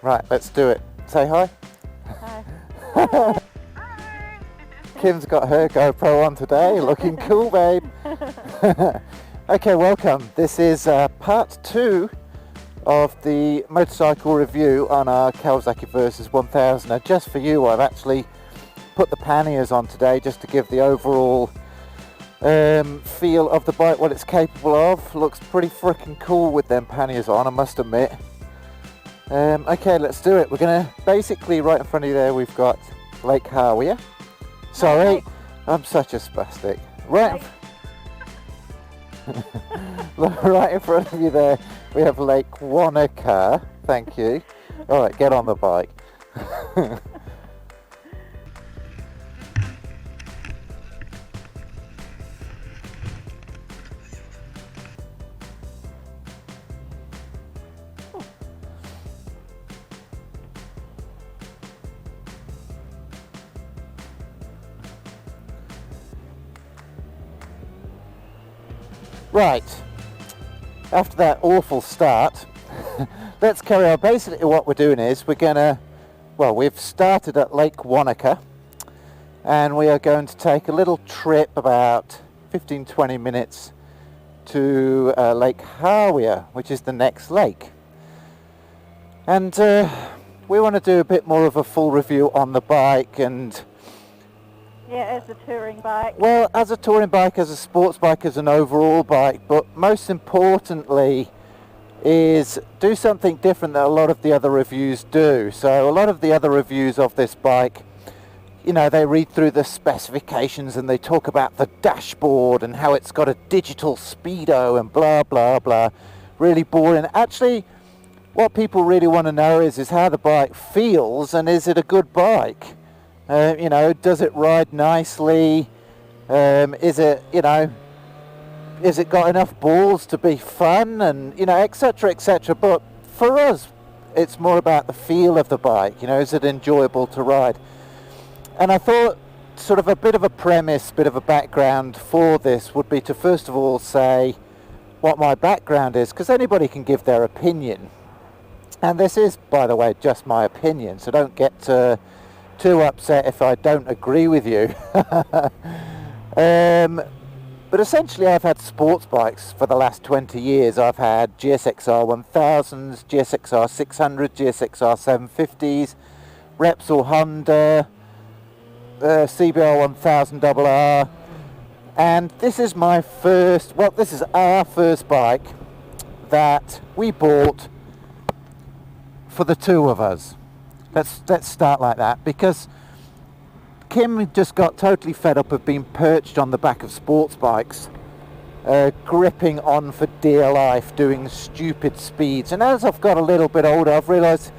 Right, let's do it. Say hi. Hi. Kim's got her GoPro on today, looking cool, babe. Okay, welcome. This is part 2 of the motorcycle review on our Kawasaki Versys 1000. Now, just for you, I've actually put the panniers on today just to give the overall feel of the bike, what it's capable of. Looks pretty freaking cool with them panniers on, I must admit. Okay, let's do it. We're gonna basically, right in front of you there, we've got Lake Hawea. Sorry, I'm such a spastic. Right in front of you there, we have Lake Wanaka. Thank you. All right, get on the bike. Right, after that awful start, let's carry on. Basically what we're doing is we've started at Lake Wanaka and we are going to take a little trip about 15-20 minutes to Lake Hawea, which is the next lake. And we want to do a bit more of a full review on the bike and Yeah, as a touring bike. well, as a touring bike, as a sports bike, as an overall bike, but most importantly is do something different that a lot of the other reviews do. So a lot of the other reviews of this bike, you know, they read through the specifications and they talk about the dashboard and how it's got a digital speedo and blah blah blah. Really boring. Actually, what people really want to know is how the bike feels and is it a good bike? You know, does it ride nicely? Is it got enough balls to be fun, and you know, etc., etc. But for us, it's more about the feel of the bike. You know, is it enjoyable to ride? And I thought, sort of a bit of a premise, bit of a background for this would be to first of all say what my background is, because anybody can give their opinion, and this is, by the way, just my opinion. So don't get too upset if I don't agree with you. But essentially I've had sports bikes for the last 20 years. I've had GSXR 1000s, GSXR 600, GSXR 750s, Repsol Honda, CBR 1000 RR, and this is our first bike that we bought for the two of us. Let's start like that, because Kim just got totally fed up of being perched on the back of sports bikes, gripping on for dear life, doing stupid speeds. And as I've got a little bit older, I've realised,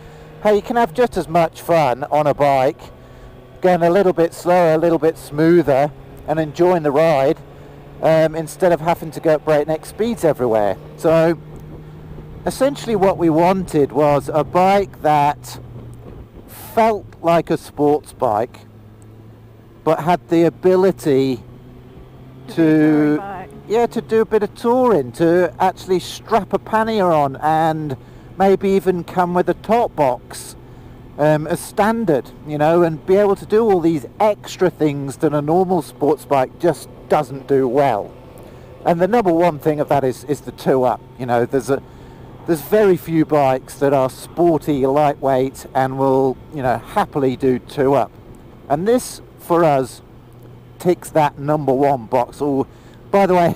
hey, you can have just as much fun on a bike, going a little bit slower, a little bit smoother, and enjoying the ride, instead of having to go at breakneck speeds everywhere. So essentially what we wanted was a bike that felt like a sports bike but had the ability to do a bit of touring, to actually strap a pannier on and maybe even come with a top box as standard, you know, and be able to do all these extra things that a normal sports bike just doesn't do well. And the number one thing of that is the two-up. You know, there's very few bikes that are sporty, lightweight, and will, you know, happily do two-up. And this, for us, ticks that number one box. Oh, by the way,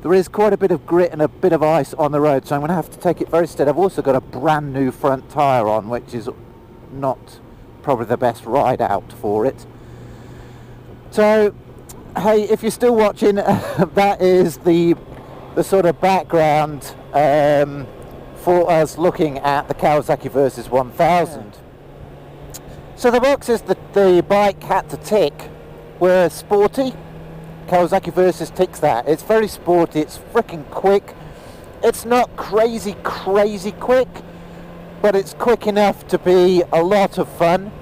there is quite a bit of grit and a bit of ice on the road, so I'm going to have to take it very steady. I've also got a brand new front tyre on, which is not probably the best ride out for it. So, hey, if you're still watching, that is the sort of background for us looking at the Kawasaki Versys 1000. So the boxes that the bike had to tick were sporty. Kawasaki Versys ticks that. It's very sporty, it's freaking quick. It's not crazy quick, but it's quick enough to be a lot of fun.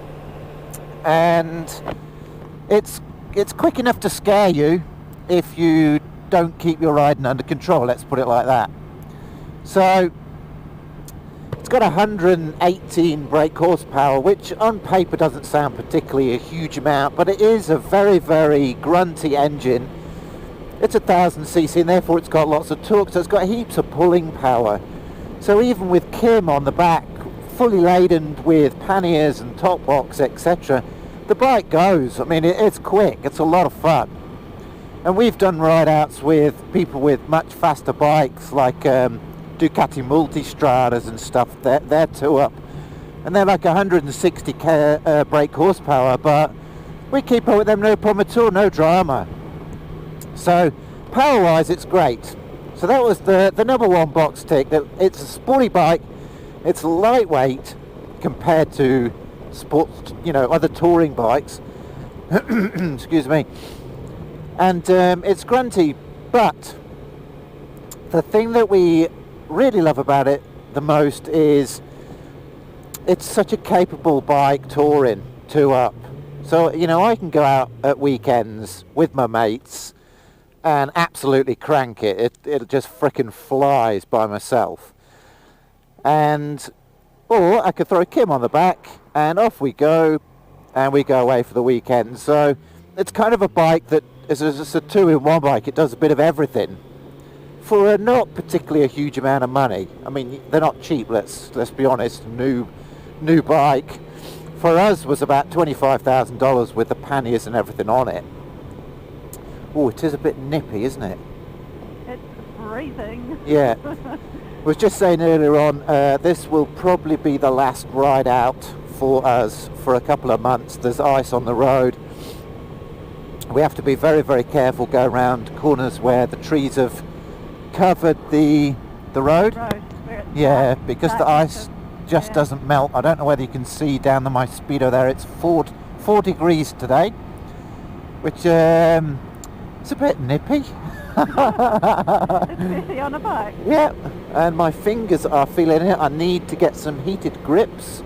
And it's quick enough to scare you if you don't keep your riding under control, let's put it like that. So got 118 brake horsepower, which on paper doesn't sound particularly a huge amount, but it is a very, very grunty engine. It's 1000cc and therefore it's got lots of torque, so it's got heaps of pulling power. So even with Kim on the back, fully laden with panniers and top box, etc., the bike goes. I mean, it's quick, it's a lot of fun. And we've done ride-outs with people with much faster bikes, like Ducati Multistradas and stuff. They're two up, and they're like 160 brake horsepower, but we keep up with them, no problem at all, no drama. So power-wise, it's great. So that was the number one box tick. That it's a sporty bike, it's lightweight compared to sports, other touring bikes. Excuse me. And it's grunty, but the thing that we really love about it the most is it's such a capable bike touring, two up. So, I can go out at weekends with my mates and absolutely crank it. It just frickin' flies by myself. Or I could throw Kim on the back and off we go, and we go away for the weekend. So it's kind of a bike that is just a two-in-one bike. It does a bit of everything for not particularly a huge amount of money. I mean, they're not cheap, let's be honest. New bike for us was about $25,000 with the panniers and everything on it. Oh, it is a bit nippy, isn't it? It's freezing. Yeah. I was just saying earlier on, this will probably be the last ride out for us for a couple of months. There's ice on the road. We have to be very, very careful going around corners where the trees have covered the road. Yeah, because the ice just doesn't melt. I don't know whether you can see down my speedo there. It's 4 degrees today, which it's a bit nippy. Especially on a bike. Yeah, and my fingers are feeling it. I need to get some heated grips.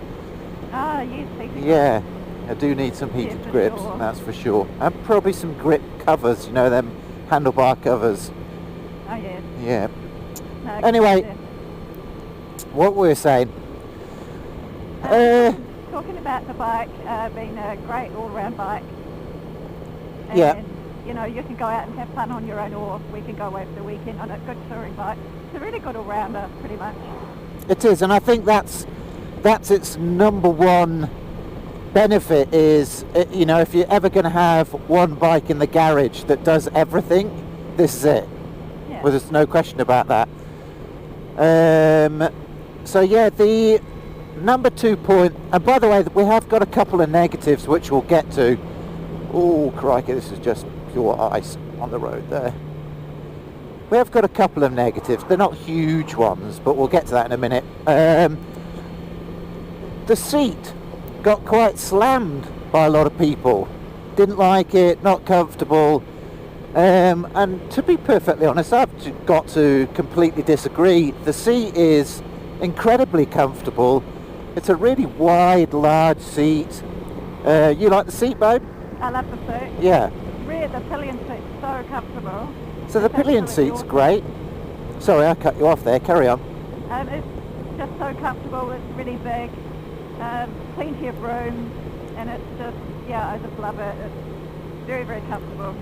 Ah, yes, yeah. I do need some heated grips, sure. That's for sure. And probably some grip covers, them handlebar covers. Oh, yes. Yeah. No, anyway, what we were saying. Talking about the bike being a great all-round bike. And, yeah. You can go out and have fun on your own, or we can go away for the weekend on a good touring bike. It's a really good all-rounder, pretty much. It is, and I think that's its number one benefit is, if you're ever going to have one bike in the garage that does everything, this is it. Yeah. Well, there's no question about that. So yeah, the number 2 point, and by the way, we have got a couple of negatives which we'll get to. Oh crikey, this is just pure ice on the road there. We have got a couple of negatives. They're not huge ones, but we'll get to that in a minute. The seat got quite slammed by a lot of people. Didn't like it, not comfortable. And to be perfectly honest, I've got to completely disagree. The seat is incredibly comfortable. It's a really wide, large seat. You like the seat, babe? I love the seat. Yeah. The Pillion seat's so comfortable. So the Pillion seat's great. Sorry, I cut you off there. Carry on. It's just so comfortable. It's really big. Plenty of room, and it's just, I just love it. It's very, very comfortable.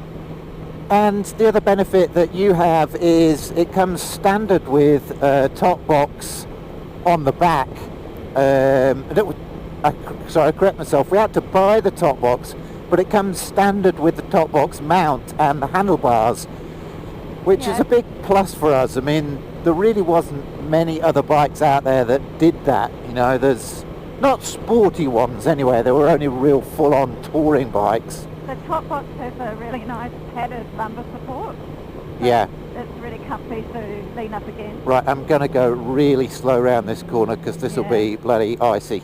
And the other benefit that you have is it comes standard with top box on the back. Sorry, I correct myself. We had to buy the top box, but it comes standard with the top box mount and the handlebars, which is a big plus for us. I mean, there really wasn't many other bikes out there that did that. There's not sporty ones anyway. There were only real full-on touring bikes. The top box has a really nice padded lumbar support. So yeah. It's really comfy to lean up against. Right, I'm going to go really slow around this corner because this will be bloody icy.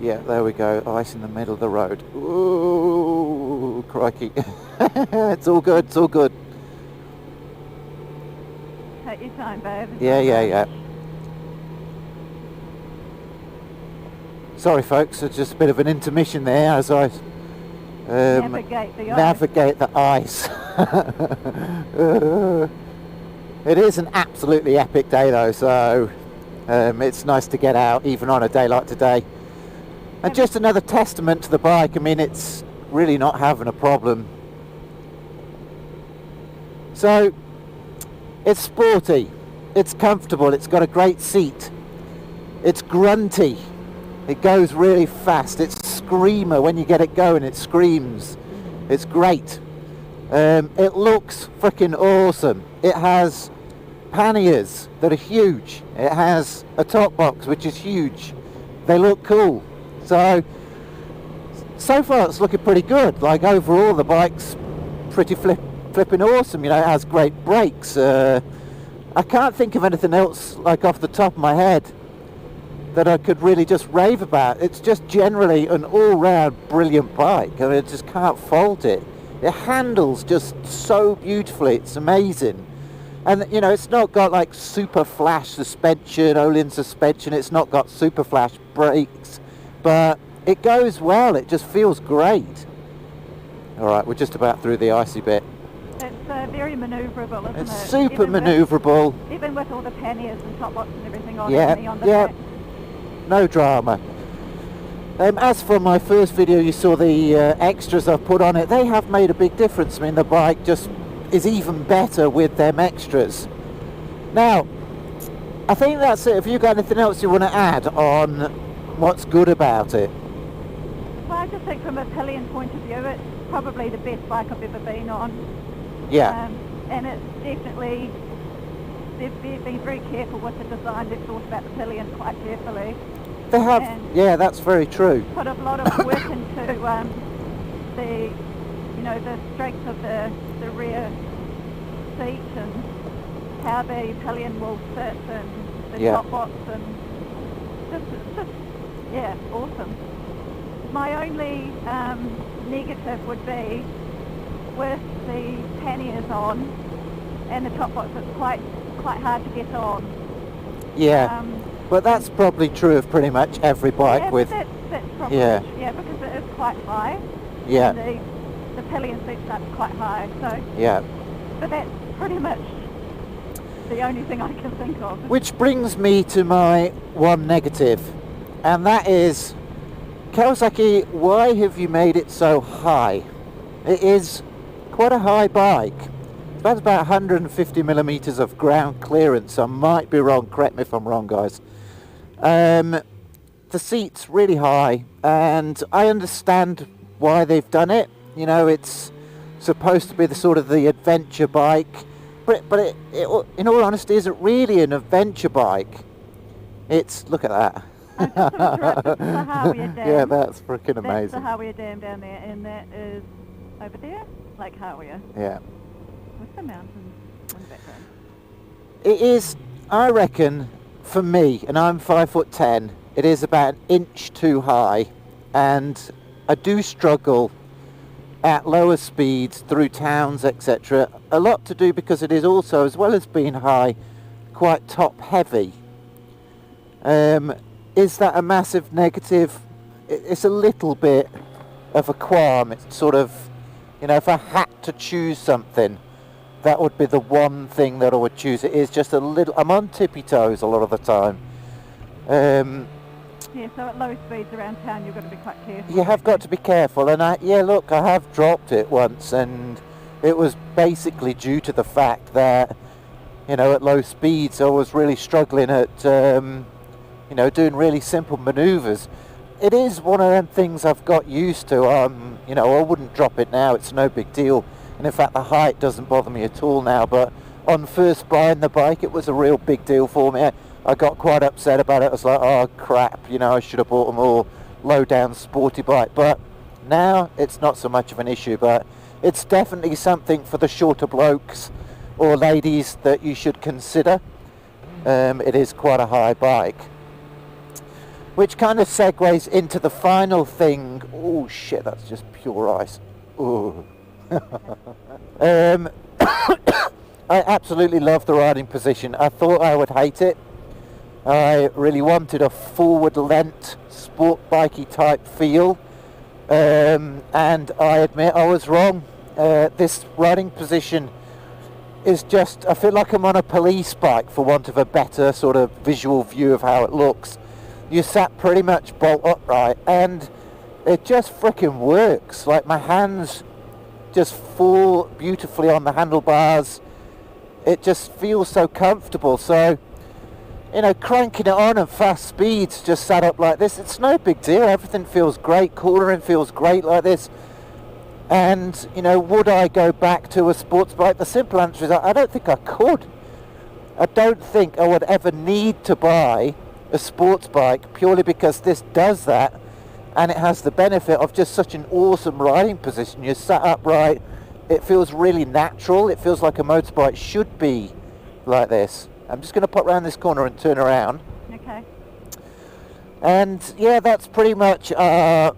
Yeah, there we go. Ice in the middle of the road. Ooh, crikey. It's all good, it's all good. Take your time, babe. Yeah. Sorry folks, it's just a bit of an intermission there as I navigate the ice. It is an absolutely epic day though, so It's nice to get out even on a day like today. And just another testament to the bike. I mean, it's really not having a problem. So it's sporty, it's comfortable, it's got a great seat, it's grunty, it goes really fast, it's screamer. When you get it going, it screams. It's great. It looks freaking awesome. It has panniers that are huge. It has a top box which is huge. They look cool. So far it's looking pretty good. Like, overall the bike's pretty flipping awesome. You know, it has great brakes. I can't think of anything else, like, off the top of my head that I could really just rave about. It's just generally an all-round brilliant bike. I mean, I just can't fault it. It handles just so beautifully. It's amazing. And, you know, it's not got like super flash suspension, Olin suspension. It's not got super flash brakes, but it goes well. It just feels great. All right, we're just about through the icy bit. It's very manoeuvrable, isn't it? It's super manoeuvrable. Even with all the panniers and top box and everything on Yeah, it, on the yeah. back. No drama. As for my first video, you saw the extras I've put on it. They have made a big difference. I mean, the bike just is even better with them extras. Now, I think that's it. Have you got anything else you want to add on what's good about it? Well, I just think from a Pillion point of view, it's probably the best bike I've ever been on. Yeah. And it's definitely, they've been very careful with the design. They've thought about the Pillion quite carefully. They have, And yeah, that's very true. put a lot of work into the, you know, the strength of the rear seat and how the Pillion will fit and the Yeah. top box, and just yeah, awesome. My only negative would be with the panniers on and the top box. It's quite hard to get on. Yeah. But that's probably true of pretty much every bike yeah, with... that's probably, yeah. yeah, because it is quite high. Yeah. And the Pillion seat's up quite high, so... Yeah. But that's pretty much the only thing I can think of. Which brings me to my one negative, and that is, Kawasaki, why have you made it so high? It is quite a high bike. That's about 150 millimeters of ground clearance. I might be wrong, correct me if I'm wrong, guys. The seat's really high, and I understand why they've done it. You know, it's supposed to be the sort of the adventure bike, but it in all honesty, isn't really an adventure bike. It's, look at that. I just looked up, this is the Hawea Dam. Yeah, that's freaking amazing. That's the Hawea Dam down there, and that is over there, Lake Hawea, Yeah. with the mountains in the background. It is, I reckon, for me, and I'm 5'10", it is about an inch too high, and I do struggle at lower speeds through towns, etc. A lot to do because it is also, as well as being high, quite top heavy. Is that a massive negative? It's a little bit of a qualm. It's sort of, you know, if I had to choose something, that would be the one thing that I would choose. It is just a little, I'm on tippy toes a lot of the time. Yeah, so at low speeds around town, you've got to be quite careful. You have got to be careful, and yeah, look, I have dropped it once, and it was basically due to the fact that, you know, at low speeds I was really struggling at, you know, doing really simple manoeuvres. It is one of them things I've got used to. You know, I wouldn't drop it now, it's no big deal, and in fact the height doesn't bother me at all now, but on first buying the bike it was a real big deal for me. I got quite upset about it. I was like, oh crap, you know, I should have bought a more low down sporty bike. But now it's not so much of an issue, but it's definitely something for the shorter blokes or ladies that you should consider. It is quite a high bike, which kind of segues into the final thing. Oh shit, that's just pure ice. Ooh. I absolutely love the riding position. I thought I would hate it. I really wanted a forward-lent, sport bikey type feel, and I admit I was wrong. This riding position is just, I feel like I'm on a police bike, for want of a better sort of visual view of how it looks. You sat pretty much bolt upright, and it just frickin' works. Like, my hands just fall beautifully on the handlebars. It just feels so comfortable. So, you know, cranking it on at fast speeds, just sat up like this, it's no big deal. Everything feels great. Cornering feels great like this. And, you know, would I go back to a sports bike? The simple answer is I don't think I could. I don't think I would ever need to buy a sports bike, purely because this does that, and it has the benefit of just such an awesome riding position. You're sat upright, it feels really natural, it feels like a motorbike should be like this. I'm just going to pop around this corner and turn around. Okay. And yeah, that's pretty much our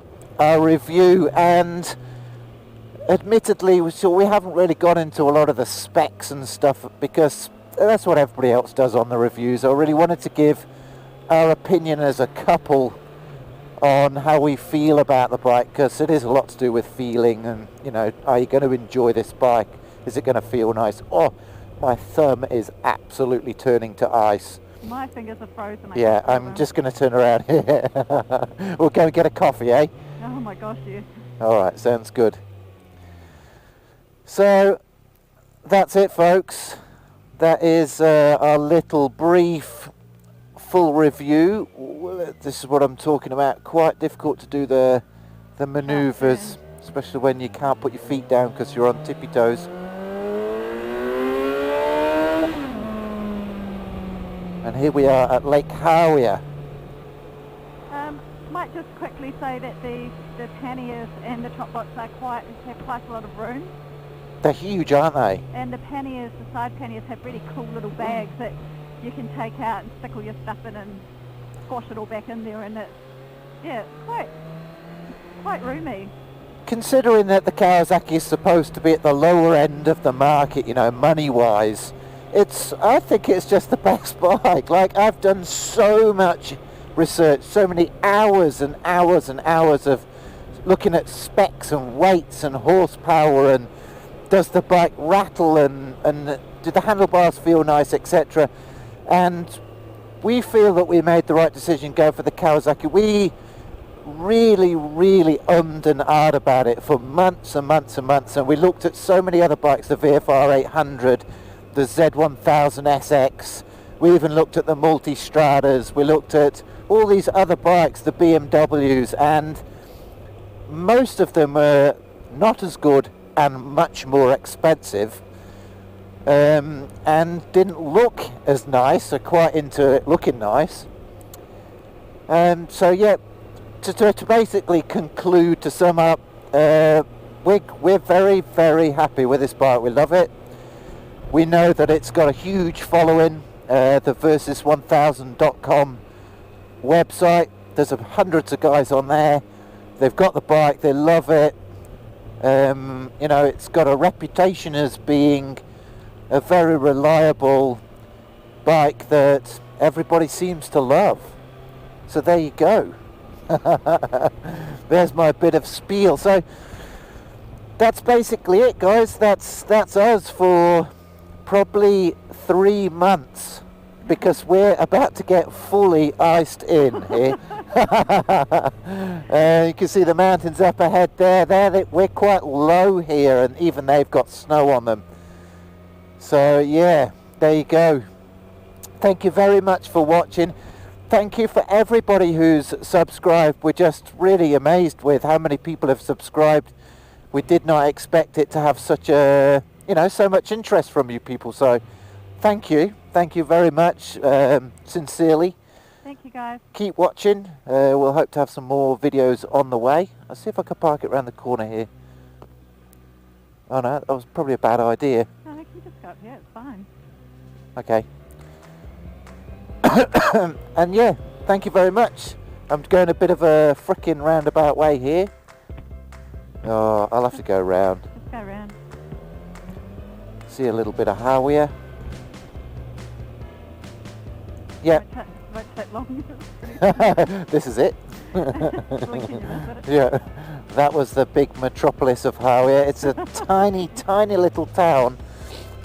review. And admittedly, we haven't really got into a lot of the specs and stuff, because that's what everybody else does on the reviews. I really wanted to give our opinion as a couple on how we feel about the bike, because it is a lot to do with feeling, and, you know, are you going to enjoy this bike? Is it going to feel nice? Oh, my thumb is absolutely turning to ice. My fingers are frozen. Yeah, I'm just going to turn around here. We'll go and get a coffee, eh? Oh my gosh, yes. Alright, sounds good. So, that's it, folks. That is our little brief full review. This is what I'm talking about. Quite difficult to do the manoeuvres, especially when you can't put your feet down because you're on tippy toes. And here we are at Lake Hawea. Might just quickly say that the panniers and the top box have quite a lot of room. They're huge, aren't they? And the panniers, the side panniers, have really cool little bags that you can take out and stick all your stuff in and squash it all back in there, and it's quite roomy. Considering that the Kawasaki is supposed to be at the lower end of the market, you know, money-wise, I think it's just the best bike. Like, I've done so much research, so many hours and hours and hours of looking at specs and weights and horsepower, and does the bike rattle, and do the handlebars feel nice, etc. And we feel that we made the right decision going for the Kawasaki. We really, really ummed and ahed about it for months and months and months, and we looked at so many other bikes, the VFR 800, the Z1000 SX, we even looked at the Multistradas, we looked at all these other bikes, the BMWs, and most of them were not as good and much more expensive, and didn't look as nice, or quite into it looking nice. So yeah, to basically conclude, to sum up, we're very, very happy with this bike. We love it. We know that it's got a huge following. The Versys1000.com website, there's hundreds of guys on there. They've got the bike, they love it. You know, it's got a reputation as being a very reliable bike that everybody seems to love. So there you go. There's my bit of spiel. So that's basically it, guys. That's us for probably 3 months, because we're about to get fully iced in here. You can see the mountains up ahead there. We're quite low here, and even they've got snow on them. So yeah, there you go. Thank you very much for watching. Thank you for everybody who's subscribed. We're just really amazed with how many people have subscribed. We did not expect it to have such a, so much interest from you people. So thank you very much, sincerely. Thank you, guys. Keep watching. We'll hope to have some more videos on the way. I'll see if I can park it around the corner here. Oh no, that was probably a bad idea. No, I can just go up here, it's fine. Okay. And yeah, thank you very much. I'm going a bit of a frickin' roundabout way here. Oh, I'll have to go round. Just go round. See a little bit of Hawea. Yeah. Won't take long. This is it. Blinking a little bit. Yeah, that was the big metropolis of Hawea. It's a tiny, tiny little town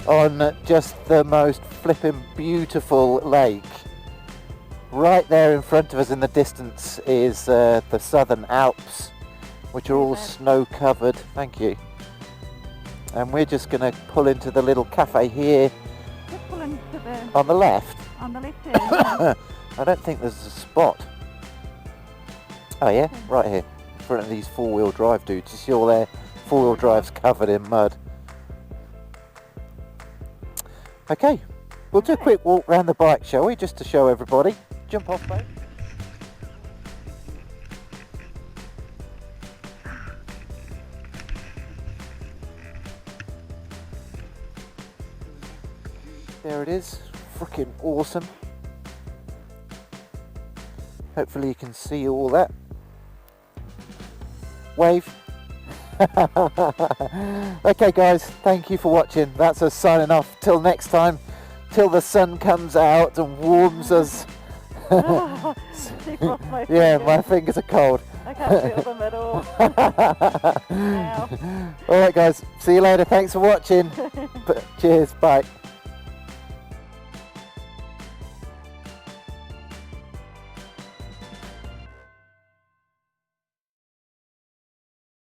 on just the most flipping beautiful lake. Right there in front of us in the distance is the Southern Alps, which are all snow covered. Thank you. And we're just going to pull into the little cafe here. Just pull into the... On the left. On the left here. Yeah. I don't think there's a spot. Oh yeah, right here. In front of these four-wheel drive dudes. You see all their four-wheel drives covered in mud. Okay, we'll do a quick walk around the bike, shall we? Just to show everybody. Jump off, mate. There it is. Freaking awesome. Hopefully you can see all that. Wave. Okay guys, thank you for watching. That's us signing off. Till next time. Till the sun comes out and warms us. Yeah, my fingers are cold. I can't feel them at all. Alright guys, see you later. Thanks for watching. Cheers, bye.